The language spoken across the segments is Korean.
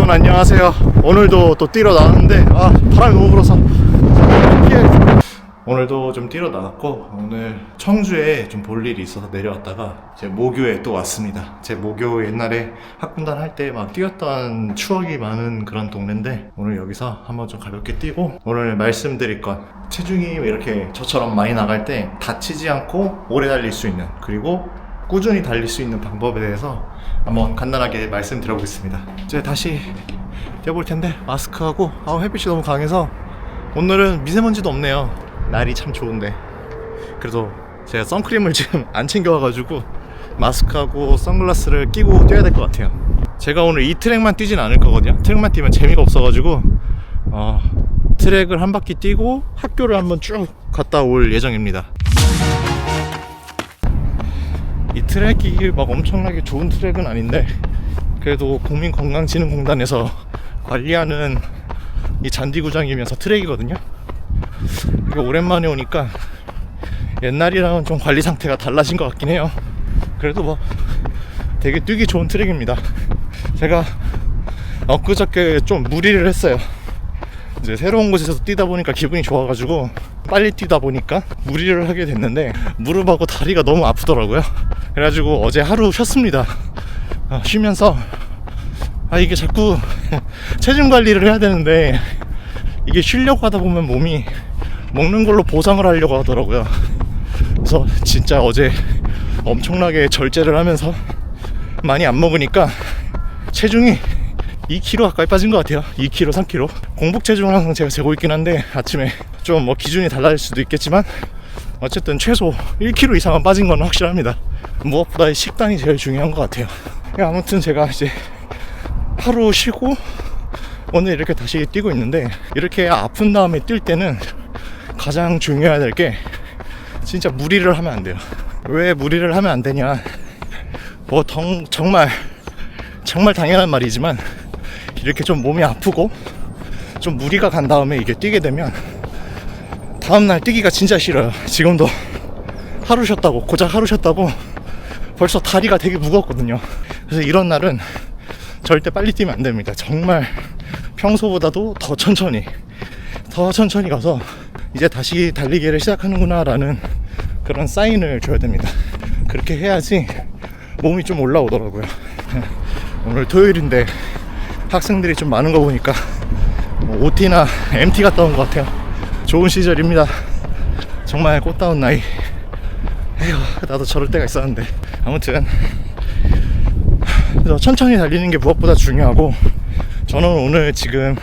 여러분 안녕하세요. 오늘도 또 뛰러 나왔는데 바람이 너무 불어서 피해야겠다. 오늘도 좀 뛰러 나왔고, 오늘 청주에 좀 볼 일이 있어서 내려왔다가 제 모교에 또 왔습니다. 제 모교 옛날에 학군단 할 때 막 뛰었던 추억이 많은 그런 동네인데, 오늘 여기서 한번 좀 가볍게 뛰고, 오늘 말씀드릴 건 체중이 이렇게 저처럼 많이 나갈 때 다치지 않고 오래 달릴 수 있는, 그리고 꾸준히 달릴 수 있는 방법에 대해서 한번 간단하게 말씀드려보겠습니다. 이제 다시 뛰어볼 텐데, 마스크하고 햇빛이 너무 강해서 오늘은 미세먼지도 없네요. 날이 참 좋은데. 그래서 제가 선크림을 지금 안 챙겨와가지고 마스크하고 선글라스를 끼고 뛰어야 될 것 같아요. 제가 오늘 이 트랙만 뛰진 않을 거거든요. 트랙만 뛰면 재미가 없어가지고 트랙을 한 바퀴 뛰고 학교를 한번 쭉 갔다 올 예정입니다. 이 트랙이 막 엄청나게 좋은 트랙은 아닌데, 그래도 국민건강진흥공단에서 관리하는 이 잔디구장이면서 트랙이거든요. 이거 오랜만에 오니까 옛날이랑은 좀 관리 상태가 달라진 것 같긴 해요. 그래도 뭐 되게 뛰기 좋은 트랙입니다. 제가 엊그저께 좀 무리를 했어요. 이제 새로운 곳에서 뛰다 보니까 기분이 좋아가지고 빨리 뛰다 보니까 무리를 하게 됐는데, 무릎하고 다리가 너무 아프더라고요. 그래가지고 어제 하루 쉬었습니다. 쉬면서 이게 자꾸 체중 관리를 해야 되는데, 이게 쉬려고 하다 보면 몸이 먹는 걸로 보상을 하려고 하더라고요. 그래서 진짜 어제 엄청나게 절제를 하면서 많이 안 먹으니까 체중이 2kg 가까이 빠진 것 같아요. 2kg, 3kg. 공복 체중은 항상 제가 재고 있긴 한데, 아침에 좀 뭐 기준이 달라질 수도 있겠지만 어쨌든 최소 1kg 이상은 빠진 건 확실합니다. 무엇보다 식단이 제일 중요한 것 같아요. 아무튼 제가 이제 하루 쉬고 오늘 이렇게 다시 뛰고 있는데, 이렇게 아픈 다음에 뛸 때는 가장 중요해야 될 게 진짜 무리를 하면 안 돼요. 왜 무리를 하면 안 되냐, 뭐 정말 당연한 말이지만, 이렇게 좀 몸이 아프고 좀 무리가 간 다음에 이게 뛰게 되면 다음날 뛰기가 진짜 싫어요. 지금도 고작 하루 쉬었다고 벌써 다리가 되게 무겁거든요. 그래서 이런 날은 절대 빨리 뛰면 안 됩니다. 정말 평소보다도 더 천천히 가서 이제 다시 달리기를 시작하는구나 라는 그런 사인을 줘야 됩니다. 그렇게 해야지 몸이 좀 올라오더라고요. 오늘 토요일인데 학생들이 좀 많은 거 보니까 OT나 MT 갔다 온 것 같아요. 좋은 시절입니다. 정말 꽃다운 나이. 에휴, 나도 저럴 때가 있었는데. 아무튼 그래서 천천히 달리는 게 무엇보다 중요하고, 저는 오늘 지금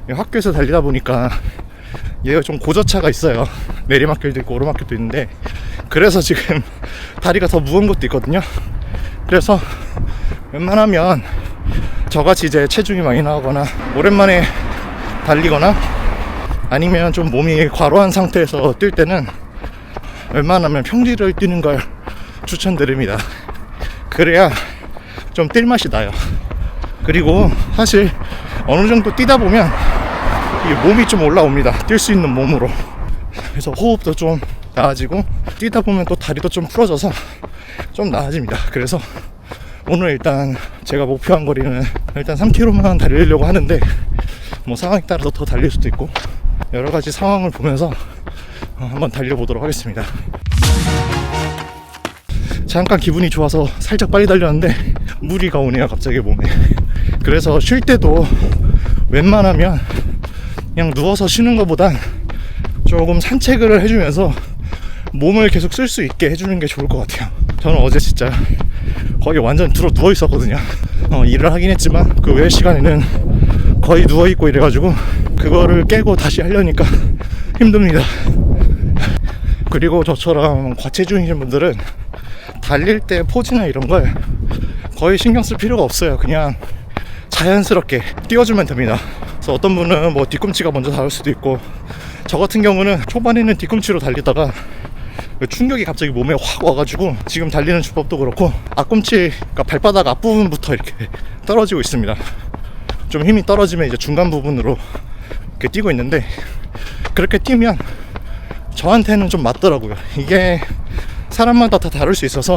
학교에서 달리다 보니까 얘가 좀 고저차가 있어요. 내리막길도 있고 오르막길도 있는데, 그래서 지금 다리가 더 무거운 것도 있거든요. 그래서 웬만하면 저같이 이제 체중이 많이 나거나 오랜만에 달리거나 아니면 좀 몸이 과로한 상태에서 뛸 때는 웬만하면 평지를 뛰는 걸 추천드립니다. 그래야 좀 뛸 맛이 나요. 그리고 사실 어느 정도 뛰다 보면 몸이 좀 올라옵니다. 뛸 수 있는 몸으로. 그래서 호흡도 좀 나아지고, 뛰다 보면 또 다리도 좀 풀어져서 좀 나아집니다. 그래서 오늘 일단 제가 목표한 거리는 일단 3km만 달리려고 하는데, 뭐 상황에 따라서 더 달릴 수도 있고 여러 가지 상황을 보면서 한번 달려보도록 하겠습니다. 잠깐 기분이 좋아서 살짝 빨리 달렸는데 무리가 오네요, 갑자기 몸에. 그래서 쉴 때도 웬만하면 그냥 누워서 쉬는 것보단 조금 산책을 해주면서 몸을 계속 쓸 수 있게 해주는 게 좋을 것 같아요. 저는 어제 진짜 거의 완전 누워 있었거든요. 일을 하긴 했지만 그 외 시간에는 거의 누워 있고 이래가지고 그거를 깨고 다시 하려니까 힘듭니다. 그리고 저처럼 과체중이신 분들은 달릴 때 포즈나 이런 걸 거의 신경 쓸 필요가 없어요. 그냥 자연스럽게 뛰어주면 됩니다. 그래서 어떤 분은 뭐 뒤꿈치가 먼저 닿을 수도 있고, 저 같은 경우는 초반에는 뒤꿈치로 달리다가 충격이 갑자기 몸에 확 와가지고 지금 달리는 주법도 그렇고 앞꿈치, 그러니까 발바닥 앞부분부터 이렇게 떨어지고 있습니다. 좀 힘이 떨어지면 이제 중간 부분으로 이렇게 뛰고 있는데, 그렇게 뛰면 저한테는 좀 맞더라고요. 이게 사람마다 다 다를 수 있어서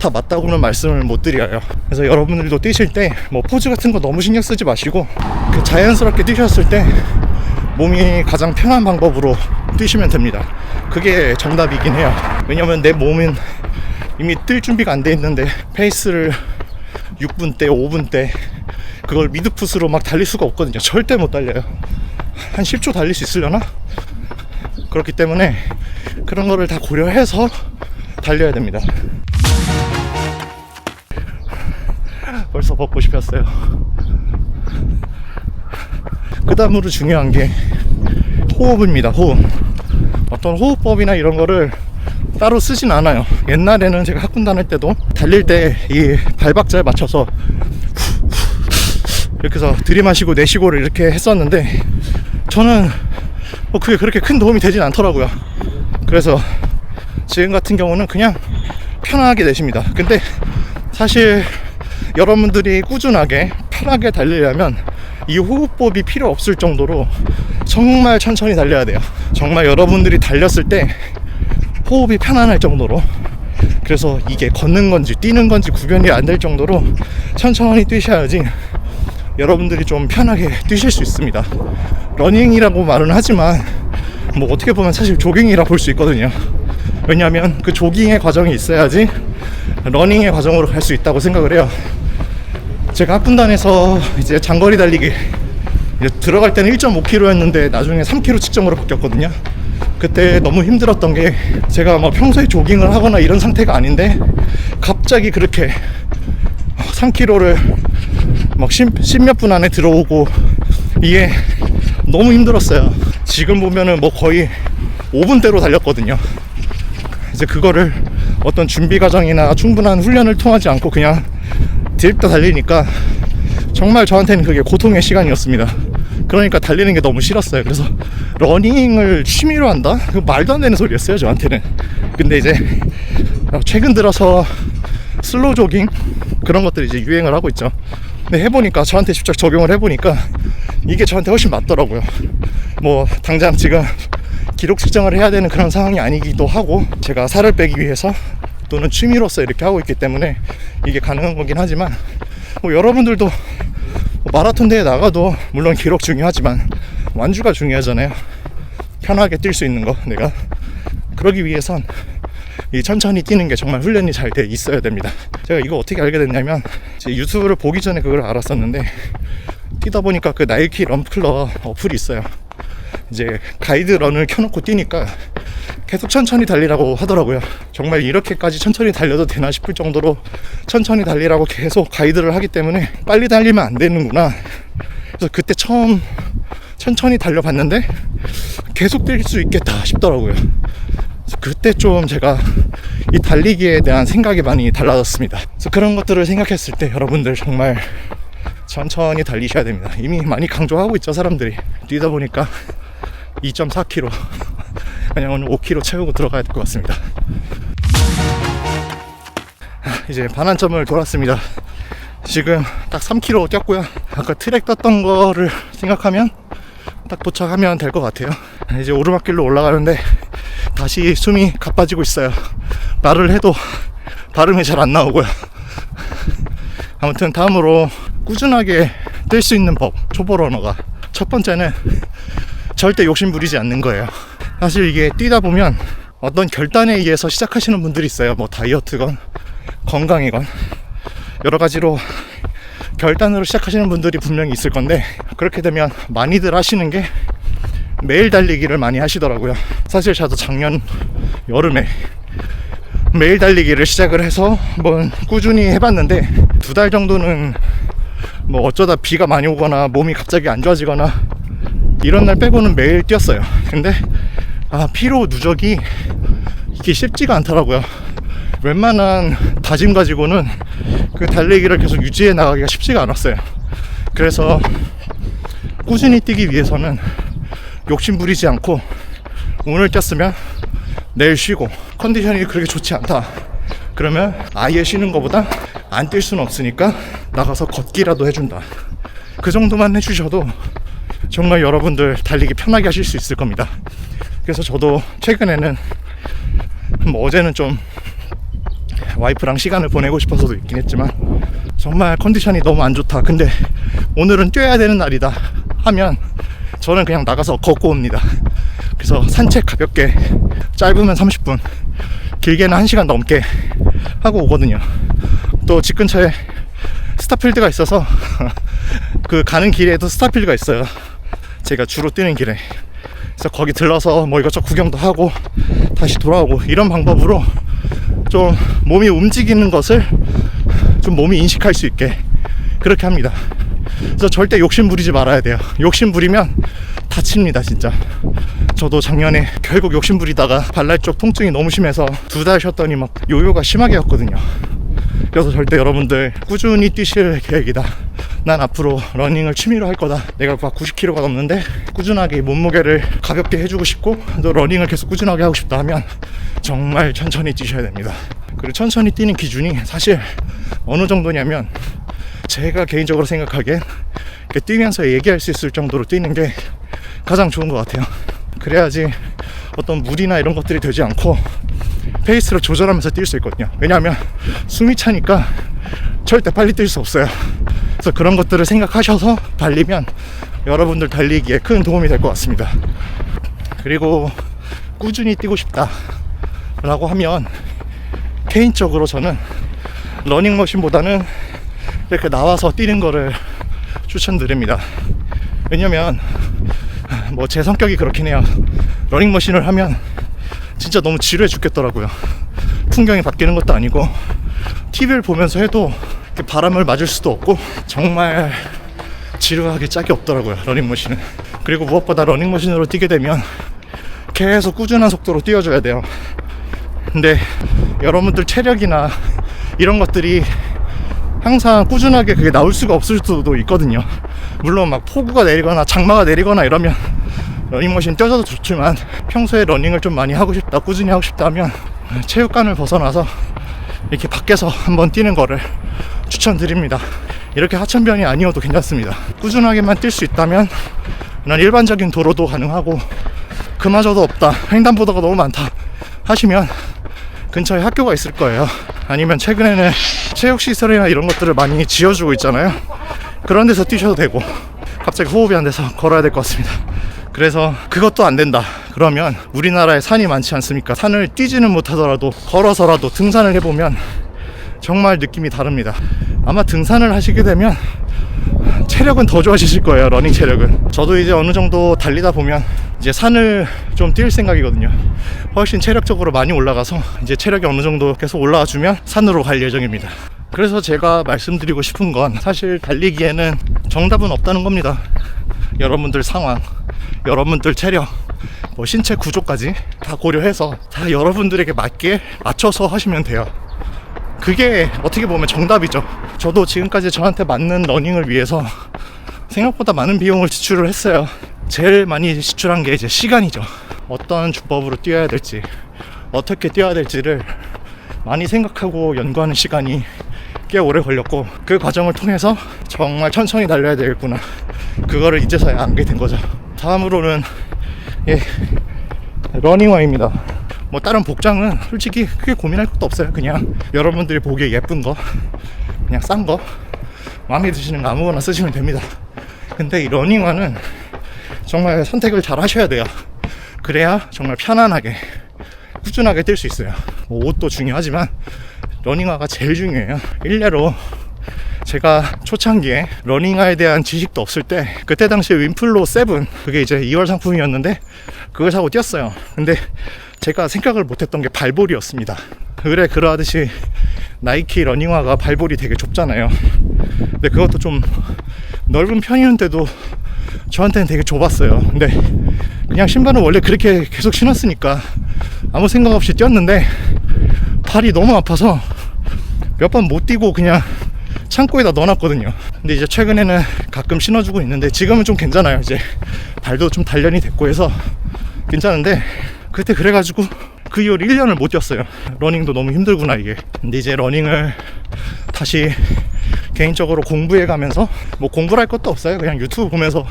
다 맞다고는 말씀을 못 드려요. 그래서 여러분들도 뛰실 때 뭐 포즈 같은 거 너무 신경 쓰지 마시고 그 자연스럽게 뛰셨을 때 몸이 가장 편한 방법으로 뛰시면 됩니다. 그게 정답이긴 해요. 왜냐면 내 몸은 이미 뛸 준비가 안 돼 있는데 페이스를 6분대 5분대 그걸 미드풋으로 막 달릴 수가 없거든요. 절대 못 달려요. 한 10초 달릴 수 있으려나? 그렇기 때문에 그런 거를 다 고려해서 달려야 됩니다. 벌써 벗고 싶었어요. 그 다음으로 중요한 게 호흡입니다. 호흡. 어떤 호흡법이나 이런 거를 따로 쓰진 않아요. 옛날에는 제가 학군 다닐 때도 달릴 때 이 발박자에 맞춰서 이렇게 해서 들이마시고 내쉬고를 이렇게 했었는데 저는 뭐 그게 그렇게 큰 도움이 되진 않더라고요. 그래서 지금 같은 경우는 그냥 편하게 내쉽니다. 근데 사실 여러분들이 꾸준하게 편하게 달리려면 이 호흡법이 필요 없을 정도로 정말 천천히 달려야 돼요. 정말 여러분들이 달렸을 때 호흡이 편안할 정도로, 그래서 이게 걷는 건지 뛰는 건지 구별이 안 될 정도로 천천히 뛰셔야지 여러분들이 좀 편하게 뛰실 수 있습니다. 러닝이라고 말은 하지만 뭐 어떻게 보면 사실 조깅이라 볼 수 있거든요. 왜냐하면 그 조깅의 과정이 있어야지 러닝의 과정으로 갈 수 있다고 생각을 해요. 제가 학군단에서 이제 장거리 달리기 이제 들어갈 때는 1.5km였는데 나중에 3km 측정으로 바뀌었거든요. 그때 너무 힘들었던 게 제가 뭐 평소에 조깅을 하거나 이런 상태가 아닌데 갑자기 그렇게 3km를 막 10몇 분 안에 들어오고 이게 너무 힘들었어요. 지금 보면은 뭐 거의 5분대로 달렸거든요. 이제 그거를 어떤 준비 과정이나 충분한 훈련을 통하지 않고 그냥 디립다 달리니까 정말 저한테는 그게 고통의 시간이었습니다. 그러니까 달리는 게 너무 싫었어요. 그래서 러닝을 취미로 한다? 그거 말도 안 되는 소리였어요, 저한테는. 근데 이제 최근 들어서 슬로우 조깅 그런 것들이 이제 유행을 하고 있죠. 근데 해보니까, 저한테 직접 적용을 해보니까 이게 저한테 훨씬 맞더라고요. 뭐 당장 지금 기록 측정을 해야 되는 그런 상황이 아니기도 하고, 제가 살을 빼기 위해서 또는 취미로서 이렇게 하고 있기 때문에 이게 가능한 거긴 하지만, 뭐 여러분들도 마라톤 대회 나가도 물론 기록 중요하지만 완주가 중요하잖아요. 편하게 뛸 수 있는 거. 내가 그러기 위해선 이 천천히 뛰는 게 정말 훈련이 잘 돼 있어야 됩니다. 제가 이거 어떻게 알게 됐냐면, 제 유튜브를 보기 전에 그걸 알았었는데, 뛰다 보니까 그 나이키 런클럽 어플이 있어요. 이제 가이드런을 켜놓고 뛰니까 계속 천천히 달리라고 하더라고요. 정말 이렇게까지 천천히 달려도 되나 싶을 정도로 천천히 달리라고 계속 가이드를 하기 때문에 빨리 달리면 안 되는구나. 그래서 그때 처음 천천히 달려봤는데 계속 뛸 수 있겠다 싶더라고요. 그래서 그때 좀 제가 이 달리기에 대한 생각이 많이 달라졌습니다. 그래서 그런 것들을 생각했을 때 여러분들 정말 천천히 달리셔야 됩니다. 이미 많이 강조하고 있죠, 사람들이. 뛰다 보니까 2.4km 그냥 오늘 5km 채우고 들어가야 될 것 같습니다. 이제 반환점을 돌았습니다. 지금 딱 3km 뛰었고요. 아까 트랙 떴던 거를 생각하면 딱 도착하면 될 것 같아요. 이제 오르막길로 올라가는데 다시 숨이 가빠지고 있어요. 말을 해도 발음이 잘 안 나오고요. 아무튼 다음으로 꾸준하게 뛸 수 있는 법, 초보 러너가 첫 번째는 절대 욕심 부리지 않는 거예요. 사실 이게 뛰다 보면 어떤 결단에 의해서 시작하시는 분들이 있어요. 뭐 다이어트건 건강이건 여러 가지로 결단으로 시작하시는 분들이 분명히 있을 건데, 그렇게 되면 많이들 하시는 게 매일 달리기를 많이 하시더라고요. 사실 저도 작년 여름에 매일 달리기를 시작을 해서 한번 꾸준히 해봤는데 2달 정도는 뭐 어쩌다 비가 많이 오거나 몸이 갑자기 안 좋아지거나 이런 날 빼고는 매일 뛰었어요. 근데 피로 누적이 이게 쉽지가 않더라고요. 웬만한 다짐 가지고는 그 달리기를 계속 유지해 나가기가 쉽지가 않았어요. 그래서 꾸준히 뛰기 위해서는 욕심 부리지 않고, 오늘 뛰었으면 내일 쉬고, 컨디션이 그렇게 좋지 않다 그러면 아예 쉬는 것보다 안 뛸 수는 없으니까 나가서 걷기라도 해준다. 그 정도만 해주셔도 정말 여러분들 달리기 편하게 하실 수 있을 겁니다. 그래서 저도 최근에는 뭐 어제는 좀 와이프랑 시간을 보내고 싶어서도 있긴 했지만 정말 컨디션이 너무 안 좋다, 근데 오늘은 뛰어야 되는 날이다 하면 저는 그냥 나가서 걷고 옵니다. 그래서 산책 가볍게 짧으면 30분, 길게는 1시간 넘게 하고 오거든요. 또 집 근처에 스타필드가 있어서 그 가는 길에도 스타필드가 있어요. 제가 주로 뛰는 길에. 그래서 거기 들러서 뭐 이것저것 구경도 하고 다시 돌아오고, 이런 방법으로 좀 몸이 움직이는 것을 좀 몸이 인식할 수 있게 그렇게 합니다. 그래서 절대 욕심 부리지 말아야 돼요. 욕심 부리면 다칩니다, 진짜. 저도 작년에 결국 욕심 부리다가 발날 쪽 통증이 너무 심해서 2달 쉬었더니 막 요요가 심하게 왔거든요. 그래서 절대 여러분들 꾸준히 뛰실 계획이다, 난 앞으로 러닝을 취미로 할 거다, 내가 막 90kg가 넘는데 꾸준하게 몸무게를 가볍게 해주고 싶고 또 러닝을 계속 꾸준하게 하고 싶다 하면 정말 천천히 뛰셔야 됩니다. 그리고 천천히 뛰는 기준이 사실 어느 정도냐면, 제가 개인적으로 생각하기엔 뛰면서 얘기할 수 있을 정도로 뛰는 게 가장 좋은 것 같아요. 그래야지 어떤 무리나 이런 것들이 되지 않고 페이스를 조절하면서 뛸 수 있거든요. 왜냐하면 숨이 차니까 절대 빨리 뛸 수 없어요. 그래서 그런 것들을 생각하셔서 달리면 여러분들 달리기에 큰 도움이 될 것 같습니다. 그리고 꾸준히 뛰고 싶다 라고 하면 개인적으로 저는 러닝머신보다는 이렇게 나와서 뛰는 거를 추천드립니다. 왜냐면 뭐 제 성격이 그렇긴 해요. 러닝머신을 하면 진짜 너무 지루해 죽겠더라고요. 풍경이 바뀌는 것도 아니고 TV를 보면서 해도 바람을 맞을 수도 없고 정말 지루하게 짝이 없더라고요, 러닝머신은. 그리고 무엇보다 러닝머신으로 뛰게 되면 계속 꾸준한 속도로 뛰어줘야 돼요. 근데 여러분들 체력이나 이런 것들이 항상 꾸준하게 그게 나올 수가 없을 수도 있거든요. 물론 막 폭우가 내리거나 장마가 내리거나 이러면 러닝머신 뛰어줘도 좋지만, 평소에 러닝을 좀 많이 하고 싶다, 꾸준히 하고 싶다 하면 체육관을 벗어나서 이렇게 밖에서 한번 뛰는 거를 추천드립니다. 이렇게 하천변이 아니어도 괜찮습니다. 꾸준하게만 뛸 수 있다면 난 일반적인 도로도 가능하고, 그마저도 없다, 횡단보도가 너무 많다 하시면 근처에 학교가 있을 거예요. 아니면 최근에는 체육시설이나 이런 것들을 많이 지어주고 있잖아요. 그런 데서 뛰셔도 되고. 갑자기 호흡이 안 돼서 걸어야 될 것 같습니다. 그래서 그것도 안 된다 그러면 우리나라에 산이 많지 않습니까? 산을 뛰지는 못하더라도 걸어서라도 등산을 해보면 정말 느낌이 다릅니다. 아마 등산을 하시게 되면 체력은 더 좋아지실 거예요, 러닝 체력은. 저도 이제 어느 정도 달리다 보면 이제 산을 좀 뛸 생각이거든요. 훨씬 체력적으로 많이 올라가서 이제 체력이 어느 정도 계속 올라와 주면 산으로 갈 예정입니다. 그래서 제가 말씀드리고 싶은 건, 사실 달리기에는 정답은 없다는 겁니다. 여러분들 상황, 여러분들 체력, 뭐 신체 구조까지 다 고려해서 다 여러분들에게 맞게 맞춰서 하시면 돼요. 그게 어떻게 보면 정답이죠. 저도 지금까지 저한테 맞는 러닝을 위해서 생각보다 많은 비용을 지출을 했어요. 제일 많이 지출한 게 이제 시간이죠. 어떤 주법으로 뛰어야 될지, 어떻게 뛰어야 될지를 많이 생각하고 연구하는 시간이 꽤 오래 걸렸고, 그 과정을 통해서 정말 천천히 달려야 되겠구나, 그거를 이제서야 알게 된 거죠. 다음으로는 러닝화입니다. 뭐 다른 복장은 솔직히 크게 고민할 것도 없어요. 그냥 여러분들이 보기에 예쁜 거, 그냥 싼 거, 마음에 드시는 거 아무거나 쓰시면 됩니다. 근데 이 러닝화는 정말 선택을 잘 하셔야 돼요. 그래야 정말 편안하게 꾸준하게 뛸 수 있어요. 뭐 옷도 중요하지만 러닝화가 제일 중요해요. 일례로 제가 초창기에 러닝화에 대한 지식도 없을 때, 그때 당시에 윈플로 7, 그게 이제 2월 상품이었는데 그걸 사고 뛰었어요. 근데 제가 생각을 못했던 게 발볼이었습니다. 그러하듯이 나이키 러닝화가 발볼이 되게 좁잖아요. 근데 그것도 좀 넓은 편이었는데도 저한테는 되게 좁았어요. 근데 그냥 신발은 원래 그렇게 계속 신었으니까 아무 생각 없이 뛰었는데 발이 너무 아파서 몇 번 못 뛰고 그냥 창고에다 넣어놨거든요. 근데 이제 최근에는 가끔 신어주고 있는데 지금은 좀 괜찮아요. 이제 발도 좀 단련이 됐고 해서 괜찮은데, 그때 그래가지고 그 이후로 1년을 못 뛰었어요. 러닝도 너무 힘들구나 이게. 근데 이제 러닝을 다시 개인적으로 공부해 가면서, 뭐 공부를 할 것도 없어요. 그냥 유튜브 보면서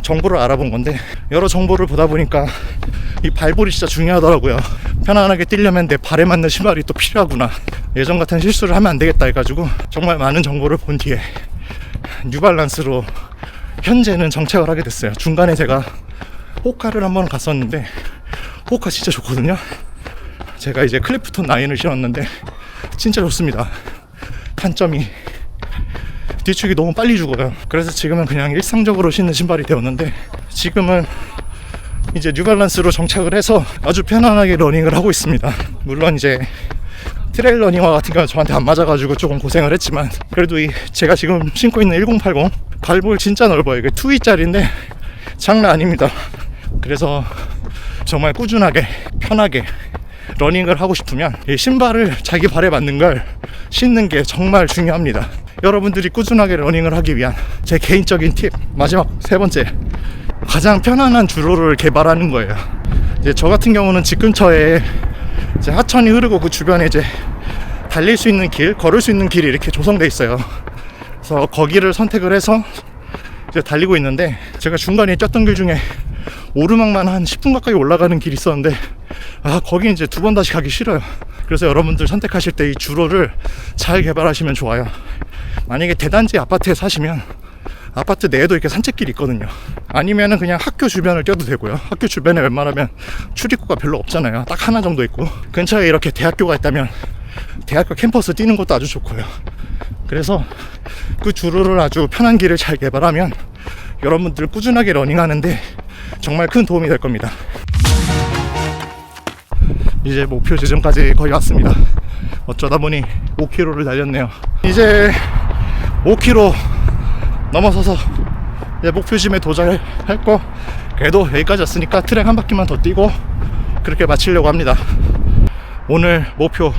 정보를 알아본 건데, 여러 정보를 보다 보니까 이 발볼이 진짜 중요하더라고요. 편안하게 뛰려면 내 발에 맞는 신발이 또 필요하구나, 예전 같은 실수를 하면 안 되겠다 해가지고 정말 많은 정보를 본 뒤에 뉴발란스로 현재는 정착을 하게 됐어요. 중간에 제가 호카를 한번 갔었는데, 호카 진짜 좋거든요. 제가 이제 클리프톤 9을 신었는데 진짜 좋습니다. 단점이 뒤축이 너무 빨리 죽어요. 그래서 지금은 그냥 일상적으로 신는 신발이 되었는데, 지금은 이제 뉴발란스로 정착을 해서 아주 편안하게 러닝을 하고 있습니다. 물론 이제 트레일 러닝화 같은 경우는 저한테 안 맞아가지고 조금 고생을 했지만, 그래도 이 제가 지금 신고 있는 1080 발볼 진짜 넓어요. 이게 2E짜리인데 장난 아닙니다. 그래서 정말 꾸준하게 편하게 러닝을 하고 싶으면 이 신발을 자기 발에 맞는 걸 신는 게 정말 중요합니다. 여러분들이 꾸준하게 러닝을 하기 위한 제 개인적인 팁, 마지막 세 번째, 가장 편안한 주로를 개발하는 거예요. 이제 저 같은 경우는 집 근처에 이제 하천이 흐르고 그 주변에 이제 달릴 수 있는 길, 걸을 수 있는 길이 이렇게 조성돼 있어요. 그래서 거기를 선택을 해서 이제 달리고 있는데, 제가 중간에 쪘던 길 중에 오르막만 한 10분 가까이 올라가는 길이 있었는데, 거기 이제 두 번 다시 가기 싫어요. 그래서 여러분들 선택하실 때 이 주로를 잘 개발하시면 좋아요. 만약에 대단지 아파트에 사시면 아파트 내에도 이렇게 산책길이 있거든요. 아니면은 그냥 학교 주변을 뛰어도 되고요. 학교 주변에 웬만하면 출입구가 별로 없잖아요. 딱 하나 정도 있고, 근처에 이렇게 대학교가 있다면 대학교 캠퍼스 뛰는 것도 아주 좋고요. 그래서 그 주로를 아주 편한 길을 잘 개발하면 여러분들 꾸준하게 러닝하는데 정말 큰 도움이 될 겁니다. 이제 목표 지점까지 거의 왔습니다. 어쩌다 보니 5km를 달렸네요. 이제 5km 넘어서서 이제 목표 지점에 도달할 거, 그래도 여기까지 왔으니까 트랙 한 바퀴만 더 뛰고 그렇게 마치려고 합니다. 오늘 목표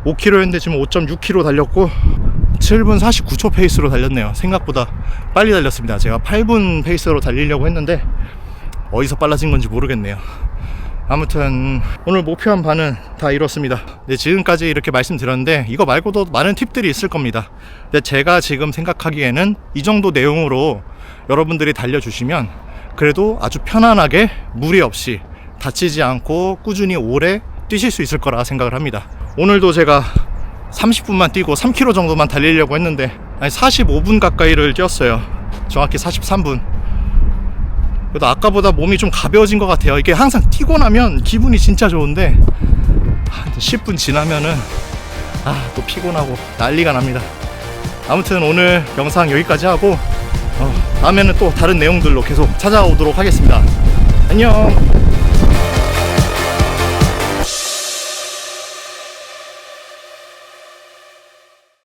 5km였는데 지금 5.6km 달렸고 7분 49초 페이스로 달렸네요. 생각보다 빨리 달렸습니다. 제가 8분 페이스로 달리려고 했는데 어디서 빨라진 건지 모르겠네요. 아무튼 오늘 목표한 바는 다 이뤘습니다. 네, 지금까지 이렇게 말씀드렸는데 이거 말고도 많은 팁들이 있을 겁니다. 근데 제가 지금 생각하기에는 이 정도 내용으로 여러분들이 달려주시면 그래도 아주 편안하게 무리 없이 다치지 않고 꾸준히 오래 뛰실 수 있을 거라 생각을 합니다. 오늘도 제가 30분만 뛰고 3km 정도만 달리려고 했는데 45분 가까이를 뛰었어요. 정확히 43분. 그래도 아까보다 몸이 좀 가벼워진 것 같아요. 이게 항상 뛰고 나면 기분이 진짜 좋은데 10분 지나면은 또 피곤하고 난리가 납니다. 아무튼 오늘 영상 여기까지 하고 다음에는 또 다른 내용들로 계속 찾아오도록 하겠습니다. 안녕.